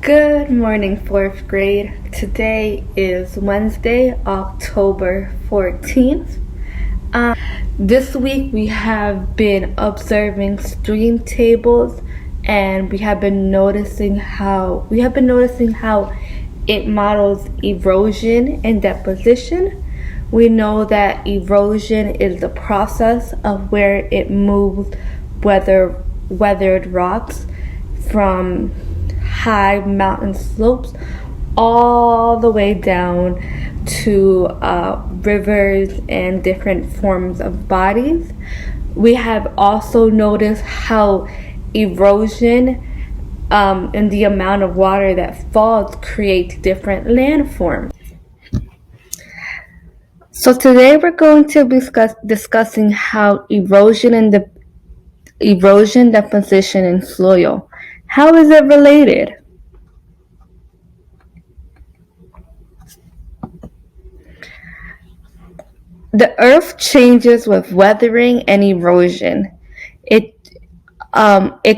Good morning, fourth grade. Today is Wednesday, October 14th. This week we have been observing stream tables and we have been noticing how it models erosion and deposition. We know that erosion is the process of where it moves weathered rocks from high mountain slopes all the way down to rivers and different forms of bodies. We have also noticed how erosion and the amount of water that falls creates different landforms. So today we're going to be discussing how erosion, deposition, and soil. How is it related? The earth changes with weathering and erosion. It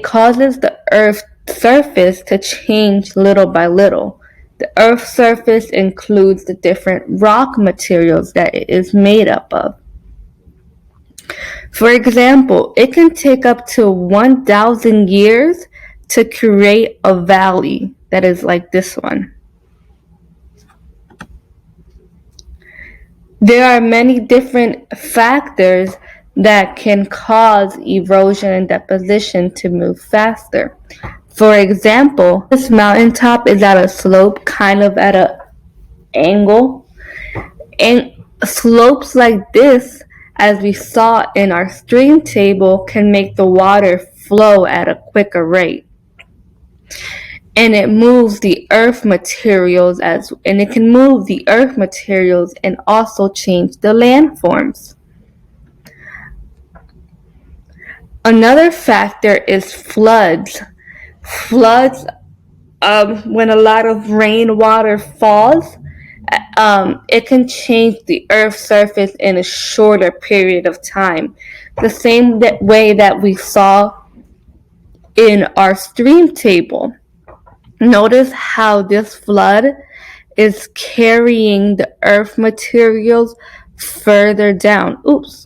causes the earth's surface to change little by little. The earth's surface includes the different rock materials that it is made up of. For example, it can take up to 1,000 years to create a valley that is like this one. There are many different factors that can cause erosion and deposition to move faster. For example, this mountaintop is at a slope, kind of at an angle. And slopes like this, as we saw in our stream table, can make the water flow at a quicker rate. And it moves the earth materials and also change the landforms. Another factor is floods. Floods, when a lot of rainwater falls, it can change the earth's surface in a shorter period of time. The same way that we saw in our stream table. Notice how this flood is carrying the earth materials further down. Notice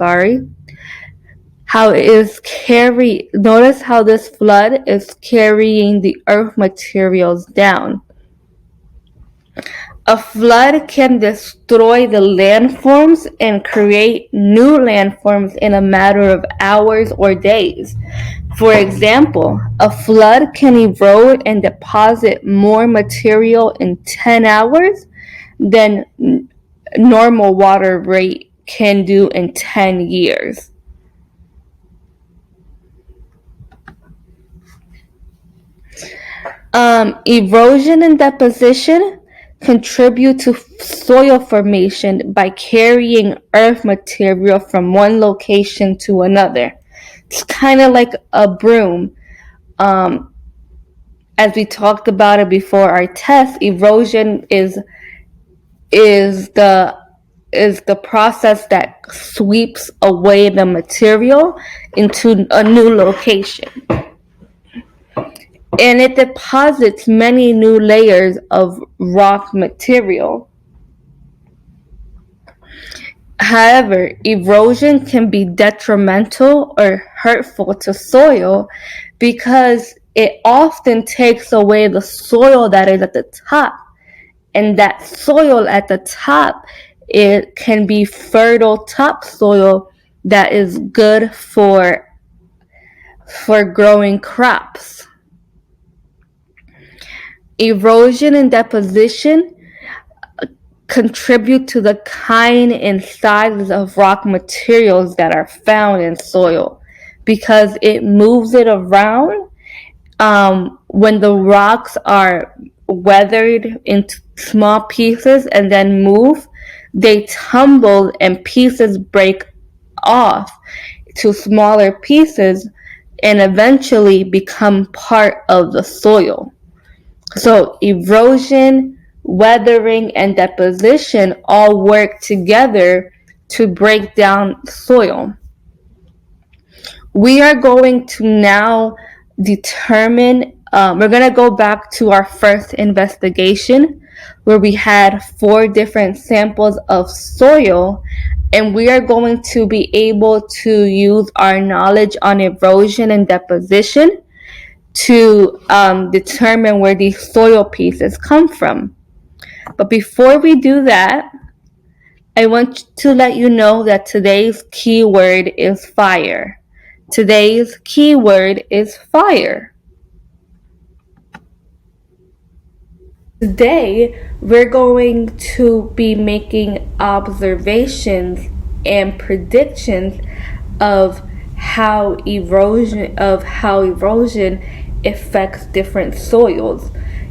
how this flood is carrying the earth materials down. A flood can destroy the landforms and create new landforms in a matter of hours or days. For example, a flood can erode and deposit more material in 10 hours than normal water rate can do in 10 years. Erosion and deposition contribute to soil formation by carrying earth material from one location to another. It's kind of like a broom. As we talked about it before our test, erosion is the process that sweeps away the material into a new location. And it deposits many new layers of rock material. However, erosion can be detrimental or hurtful to soil because it often takes away the soil that is at the top. And that soil at the top, it can be fertile topsoil that is good for growing crops. Erosion and deposition contribute to the kind and size of rock materials that are found in soil because it moves it around. When the rocks are weathered into small pieces and then move, they tumble and pieces break off to smaller pieces and eventually become part of the soil. So erosion, weathering, and deposition all work together to break down soil. We are going to now determine We're going to go back to our first investigation where we had 4 different samples of soil, and we are going to be able to use our knowledge on erosion and deposition to determine where these soil pieces come from. But before we do that, I want to let you know that today's keyword is fire. Today's keyword is fire. Today, we're going to be making observations and predictions of how erosion affects different soils.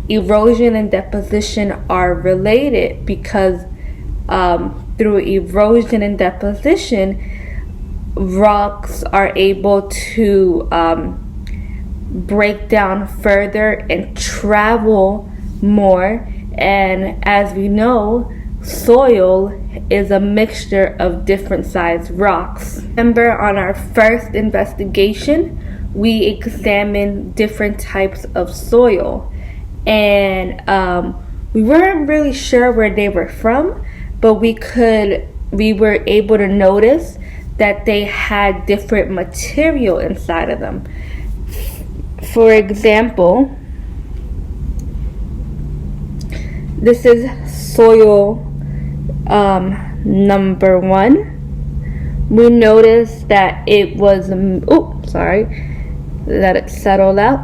Erosion and deposition are related because through erosion and deposition, rocks are able to break down further and travel more. And as we know, soil is a mixture of different sized rocks. Remember, on our first investigation, we examined different types of soil, and we weren't really sure where they were from, but we were able to notice that they had different material inside of them. For example, this is soil number 1. We noticed that it was, let it settle out.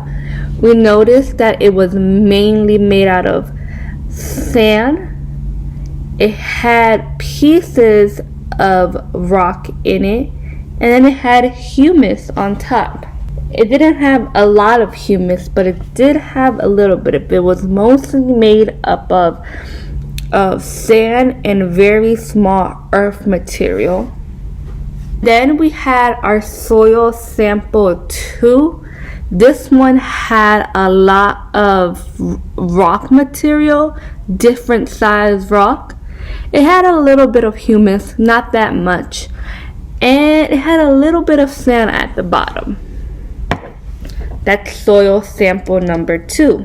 We noticed that it was mainly made out of sand. It had pieces of rock in it, and then it had humus on top. It didn't have a lot of humus, but it did have a little bit of it. It was mostly made up of sand and very small earth material. Then we had our soil sample 2. This one had a lot of rock material, different size rock. It had a little bit of humus, not that much, and it had a little bit of sand at the bottom. That's soil sample number 2.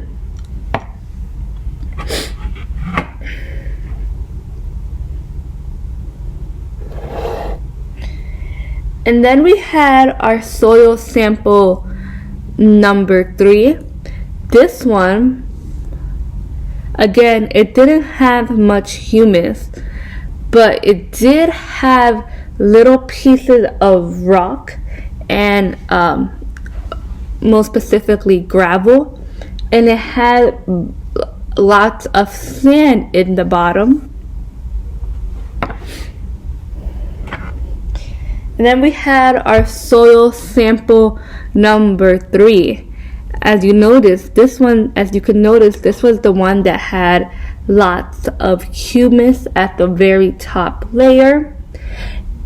And then we had our soil sample number 3. This one, again, it didn't have much humus, but it did have little pieces of rock and most specifically gravel, and it had lots of sand in the bottom. And then we had our soil sample number 3. As you notice, this one, as you can notice, this was the one that had lots of humus at the very top layer.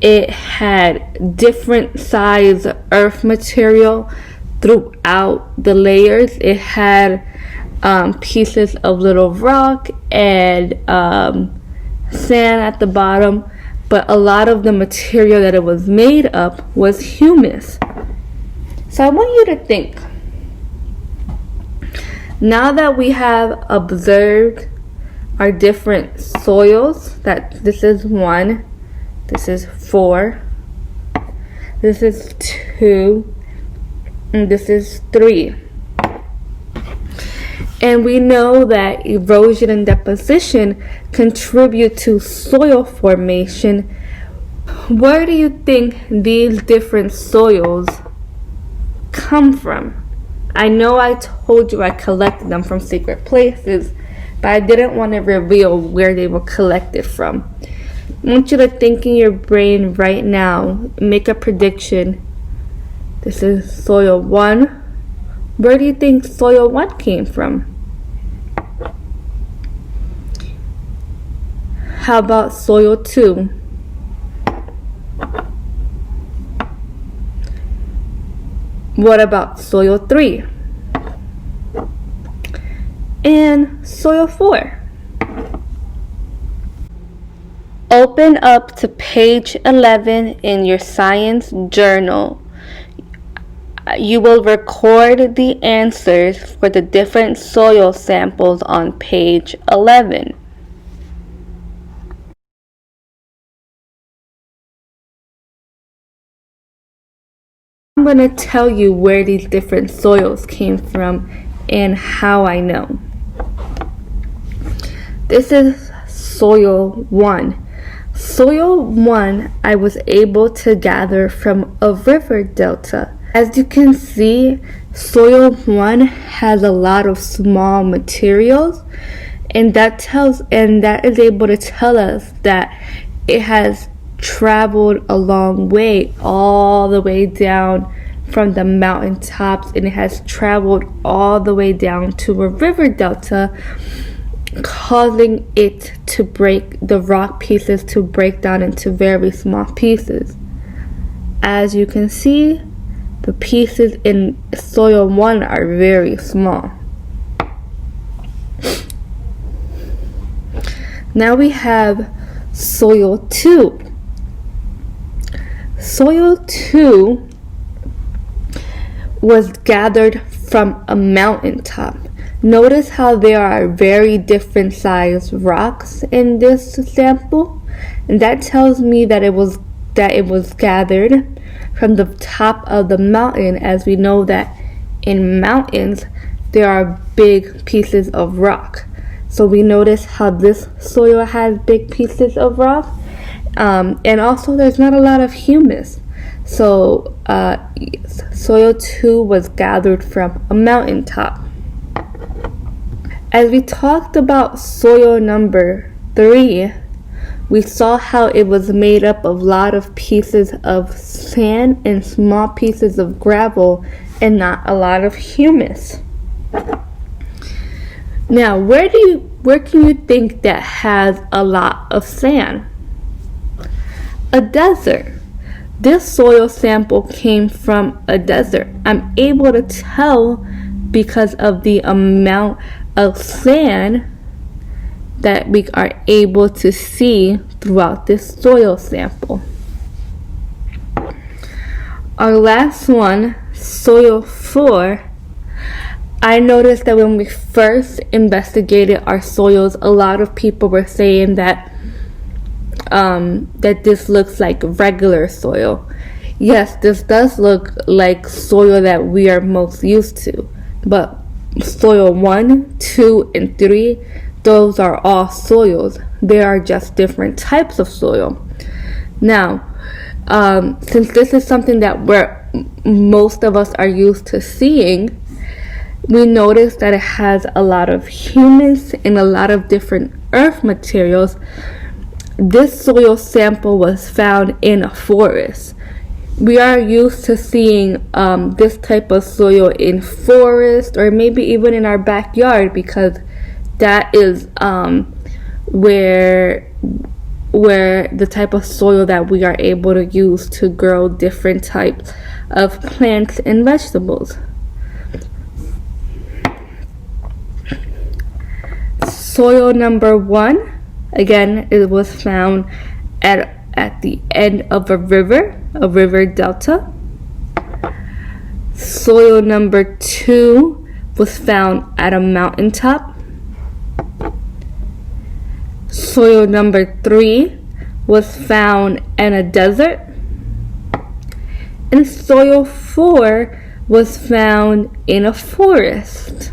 It had different size earth material throughout the layers. It had pieces of little rock and sand at the bottom, but a lot of the material that it was made of was humus. So I want you to think, now that we have observed our different soils, that this is 1, this is 4, this is 2, and this is 3. And we know that erosion and deposition contribute to soil formation. Where do you think these different soils come from? I know I told you I collected them from secret places, but I didn't want to reveal where they were collected from. I want you to think in your brain right now, make a prediction. This is soil 1. Where do you think soil 1 came from? How about soil 2? What about soil 3? And soil 4? Open up to page 11 in your science journal. You will record the answers for the different soil samples on page 11. I'm going to tell you where these different soils came from and how I know. This is soil 1. Soil 1 I was able to gather from a river delta. As you can see, soil 1 has a lot of small materials, and that is able to tell us that it has traveled a long way, all the way down from the mountaintops, and it has traveled all the way down to a river delta, causing it to break, the rock pieces to break down into very small pieces. As you can see, the pieces in soil 1 are very small. Now we have soil 2. Soil 2 was gathered from a mountaintop. Notice how there are very different sized rocks in this sample, and that tells me that it was gathered from the top of the mountain, as we know that in mountains there are big pieces of rock. So we notice how this soil has big pieces of rock. And also there's not a lot of humus. So soil 2 was gathered from a mountaintop. As we talked about soil number 3, we saw how it was made up of a lot of pieces of sand and small pieces of gravel and not a lot of humus. Now, where can you think that has a lot of sand? A desert. This soil sample came from a desert. I'm able to tell because of the amount of sand that we are able to see throughout this soil sample. Our last one, soil 4, I noticed that when we first investigated our soils, a lot of people were saying that this looks like regular soil. Yes, this does look like soil that we are most used to, but soil 1, 2, and 3, those are all soils. They are just different types of soil. Now, since this is something that most of us are used to seeing, we notice that it has a lot of humus and a lot of different earth materials. This soil sample was found in a forest. We are used to seeing this type of soil in forest or maybe even in our backyard, because that is where the type of soil that we are able to use to grow different types of plants and vegetables. Soil number 1, again, it was found at the end of a river delta. Soil number 2 was found at a mountaintop. Soil number 3 was found in a desert. And soil 4 was found in a forest.